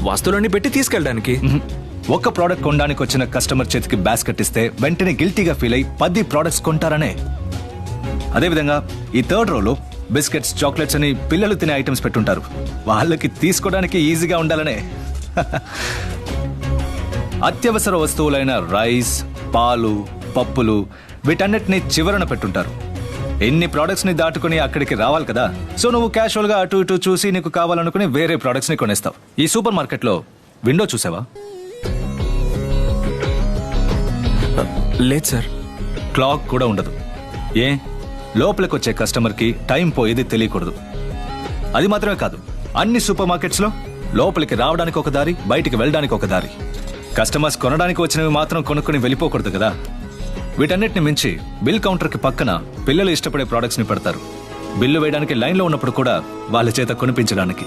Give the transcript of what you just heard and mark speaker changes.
Speaker 1: వస్తువులన్నీ పెట్టి తీసుకెళ్ళడానికి.
Speaker 2: ఒక్క ప్రోడక్ట్ కొనడానికి వచ్చిన కస్టమర్ చేతికి బాస్కెట్ ఇస్తే వెంటనే గిల్టీగా ఫీల్ అయి 10 ప్రోడక్ట్స్ కొంటారనే. అదేవిధంగా ఈ థర్డ్ రోలో బిస్కెట్స్, చాక్లెట్స్ అని పిల్లలు తినే ఐటమ్స్ పెట్టుంటారు. వాళ్ళకి తీసుకోవడానికి ఈజీగా ఉండాలనే. అత్యవసర వస్తువులైన రైస్, పాలు, పప్పులు వీటన్నిటిని చివరన పెట్టుంటారు. ఎన్ని ప్రోడక్ట్స్ ని దాటుకుని అక్కడికి రావాలి కదా. సో నువ్వు క్యాషువల్ గా అటు ఇటు చూసి నీకు కావాలనుకుని వేరే ప్రోడక్ట్స్ ని కొనేస్తావు. ఈ సూపర్ మార్కెట్ లో విండో చూసావా?
Speaker 1: లేదు సార్.
Speaker 2: క్లాక్ కూడా ఉండదు. ఏ లోపలికి వచ్చే కస్టమర్ కి టైం పోయేది తెలియకూడదు. అది మాత్రమే కాదు, అన్ని సూపర్ మార్కెట్స్ లో లోపలికి రావడానికి ఒక దారి, బయటికి వెళ్ళడానికి ఒక దారి. కస్టమర్స్ కొనడానికి వచ్చినవి మాత్రం కొనుక్కొని వెళ్ళిపోకూడదు కదా. వీటన్నిటిని మించి బిల్ కౌంటర్ కి పక్కన పిల్లలు ఇష్టపడే ప్రోడక్ట్స్ ని పెడతారు. బిల్లు వేయడానికి లైన్ లో ఉన్నప్పుడు కూడా వాళ్ళ చేత కొనిపించడానికి.